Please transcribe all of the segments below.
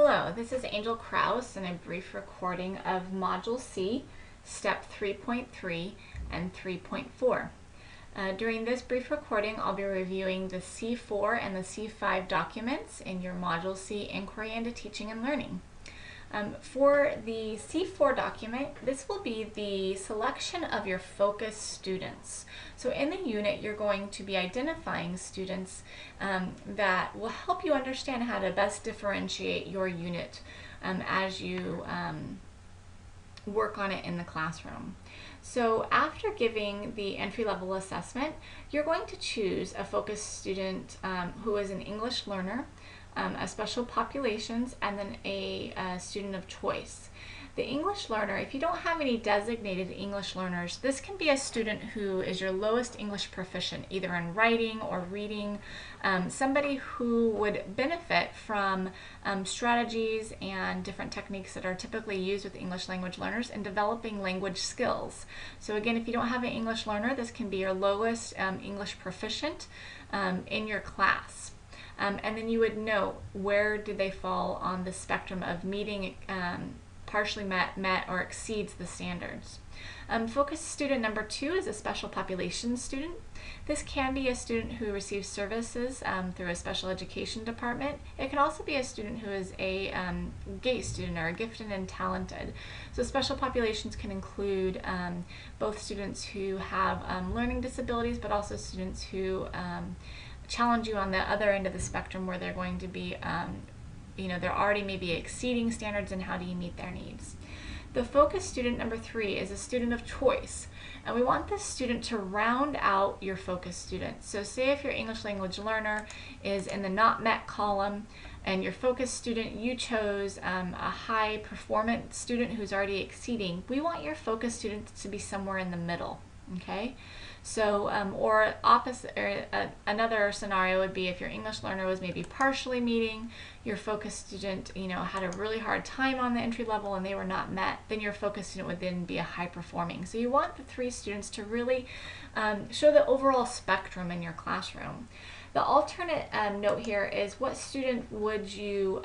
Hello, this is Angel Kraus and a brief recording of Module C, Step 3.3 and 3.4. During this brief recording, I'll be reviewing the C4 and the C5 documents in your Module C Inquiry into Teaching and Learning. For the C4 document, this will be the selection of your focus students. So in the unit, you're going to be identifying students that will help you understand how to best differentiate your unit as you work on it in the classroom. So after giving the entry-level assessment, you're going to choose a focus student who is an English learner, a special populations, and then a student of choice. The English learner, if you don't have any designated English learners, this can be a student who is your lowest English proficient, either in writing or reading, somebody who would benefit from strategies and different techniques that are typically used with English language learners in developing language skills. So again, if you don't have an English learner, this can be your lowest English proficient in your class. And then you would know where did they fall on the spectrum of meeting, partially met, or exceeds the standards. Focus student number 2 is a special populations student. This can be a student who receives services through a special education department. It can also be a student who is a GATE student or a gifted and talented. So special populations can include both students who have learning disabilities, but also students who challenge you on the other end of the spectrum where they're going to be, they're already maybe exceeding standards, and how do you meet their needs. The focus student number 3 is a student of choice, and we want this student to round out your focus students. So say if your English language learner is in the not met column, and your focus student, you chose a high performance student who's already exceeding, we want your focus students to be somewhere in the middle. Okay, so or opposite, or another scenario would be if your English learner was maybe partially meeting, your focus student, had a really hard time on the entry level and they were not met, then your focus student would then be a high performing. So you want the 3 students to really show the overall spectrum in your classroom. The alternate note here is, what student would you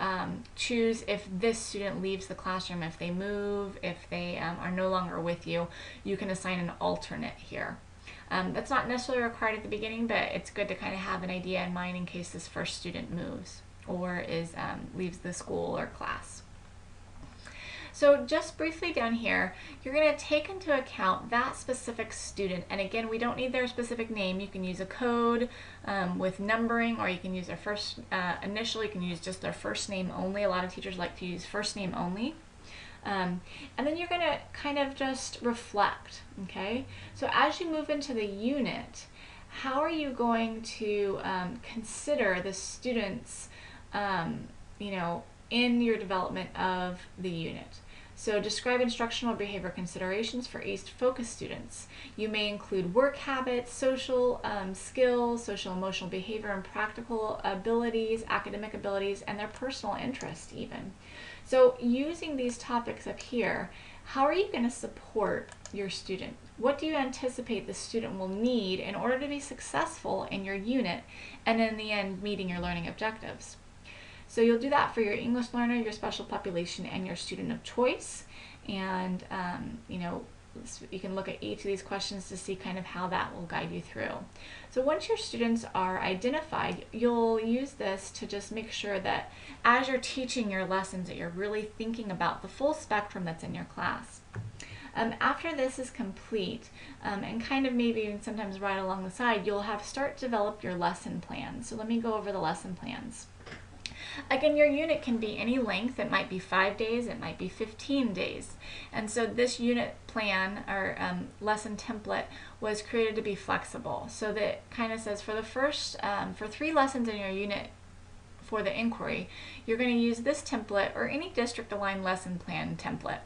choose if this student leaves the classroom, if they move, if they are no longer with you? You can assign an alternate here. That's not necessarily required at the beginning, but it's good to kind of have an idea in mind in case this first student moves or leaves the school or class. So just briefly down here, you're going to take into account that specific student. And again, we don't need their specific name. You can use a code with numbering, or you can use their first initial. You can use just their first name only. A lot of teachers like to use first name only. And then you're going to kind of just reflect, okay? So as you move into the unit, how are you going to consider the students, in your development of the unit? So describe instructional behavior considerations for each focus students. You may include work habits, social skills, social emotional behavior and practical abilities, academic abilities, and their personal interest even. So using these topics up here, how are you going to support your student? What do you anticipate the student will need in order to be successful in your unit and in the end meeting your learning objectives? So you'll do that for your English learner, your special population, and your student of choice. And you can look at each of these questions to see kind of how that will guide you through. So once your students are identified, you'll use this to just make sure that as you're teaching your lessons that you're really thinking about the full spectrum that's in your class. After this is complete, and kind of maybe even sometimes right along the side, you'll start to develop your lesson plans. So let me go over the lesson plans. Again, your unit can be any length. It might be 5 days, it might be 15 days. And so this unit plan or lesson template was created to be flexible. So that kind of says for the first, for 3 lessons in your unit for the inquiry, you're going to use this template or any district-aligned lesson plan template.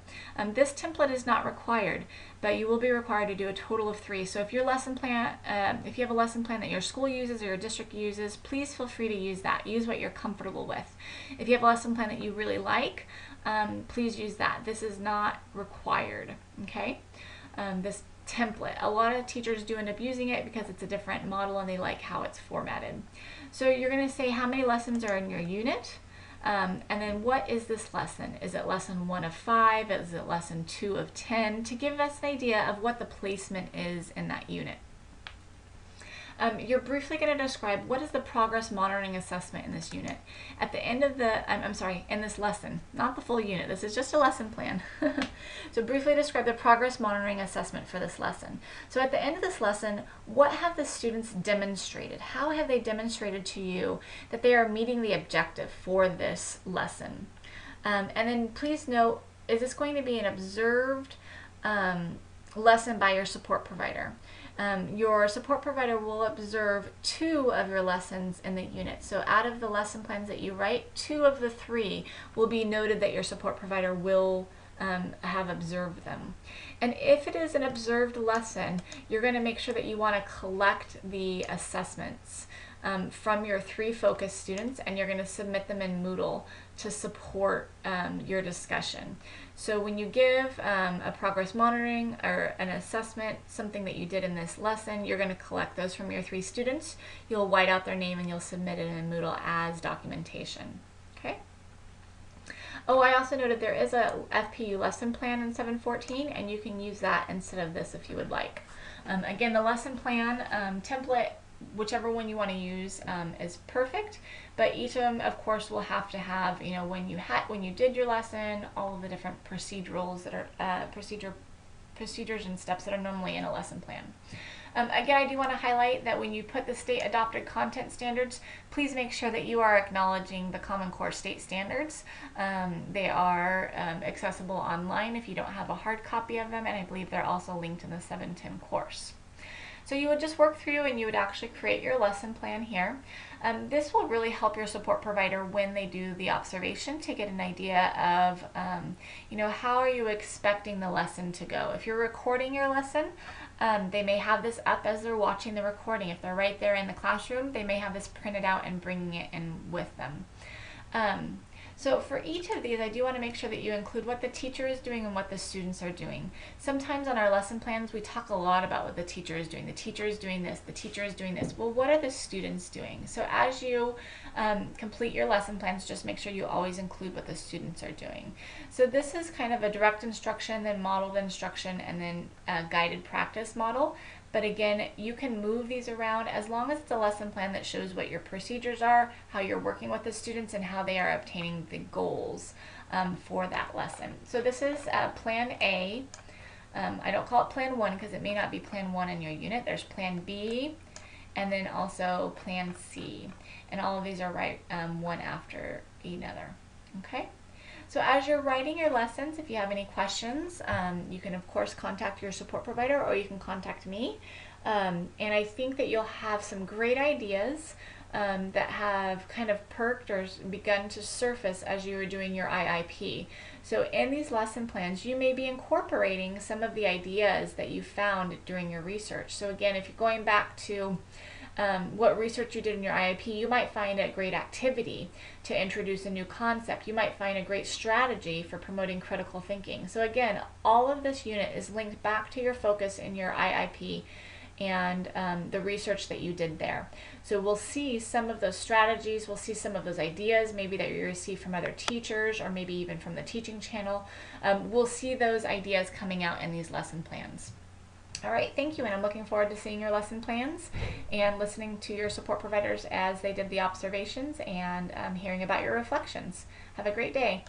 This template is not required, but you will be required to do a total of 3. So if your lesson plan, if you have a lesson plan that your school uses or your district uses, please feel free to use that. Use what you're comfortable with. If you have a lesson plan that you really like, please use that. This is not required, okay? This template. A lot of teachers do end up using it because it's a different model and they like how it's formatted. So you're going to say how many lessons are in your unit, And then what is this lesson? Is it lesson 1 of 5? Is it lesson 2 of 10? To give us an idea of what the placement is in that unit. You're briefly going to describe what is the progress monitoring assessment in this unit. At the end of the, in this lesson, not the full unit, this is just a lesson plan. So briefly describe the progress monitoring assessment for this lesson. So at the end of this lesson, what have the students demonstrated? How have they demonstrated to you that they are meeting the objective for this lesson? And then please note, is this going to be an observed lesson by your support provider? Your support provider will observe 2 of your lessons in the unit. So out of the lesson plans that you write, 2 of the 3 will be noted that your support provider will have observed them. And if it is an observed lesson, you're going to make sure that you want to collect the assessments from your 3 focus students, and you're going to submit them in Moodle to support your discussion. So when you give a progress monitoring or an assessment, something that you did in this lesson, you're going to collect those from your 3 students. You'll white out their name and you'll submit it in Moodle as documentation. Okay. Oh, I also noted there is a FPU lesson plan in 714, and you can use that instead of this if you would like. Again, the lesson plan template, whichever one you want to use, is perfect, but each of them, of course, will have to have, you know, when you did your lesson, all of the different procedurals that are procedures and steps that are normally in a lesson plan. Again, I do want to highlight that when you put the state adopted content standards, please make sure that you are acknowledging the Common Core state standards. They are accessible online if you don't have a hard copy of them, and I believe they're also linked in the 710 course. So you would just work through and you would actually create your lesson plan here. This will really help your support provider when they do the observation to get an idea of, you know, how are you expecting the lesson to go. If you're recording your lesson, they may have this up as they're watching the recording. If they're right there in the classroom, they may have this printed out and bringing it in with them. So for each of these, I do want to make sure that you include what the teacher is doing and what the students are doing. Sometimes on our lesson plans, we talk a lot about what the teacher is doing. The teacher is doing this, the teacher is doing this. Well, what are the students doing? So as you complete your lesson plans, just make sure you always include what the students are doing. So this is kind of a direct instruction, then modeled instruction, and then a guided practice model. But again, you can move these around as long as it's a lesson plan that shows what your procedures are, how you're working with the students, and how they are obtaining the goals for that lesson. So this is Plan A. I don't call it Plan 1 because it may not be Plan 1 in your unit. There's Plan B, and then also Plan C. And all of these are right one after another. Okay? So as you're writing your lessons, if you have any questions, you can of course contact your support provider or you can contact me. And I think that you'll have some great ideas that have kind of perked or begun to surface as you were doing your IIP. So in these lesson plans, you may be incorporating some of the ideas that you found during your research. So again, if you're going back to what research you did in your IIP, you might find a great activity to introduce a new concept. You might find a great strategy for promoting critical thinking. So again, all of this unit is linked back to your focus in your IIP and the research that you did there. So we'll see some of those strategies, we'll see some of those ideas maybe that you received from other teachers or maybe even from the teaching channel. We'll see those ideas coming out in these lesson plans. All right, thank you, and I'm looking forward to seeing your lesson plans and listening to your support providers as they did the observations and hearing about your reflections. Have a great day.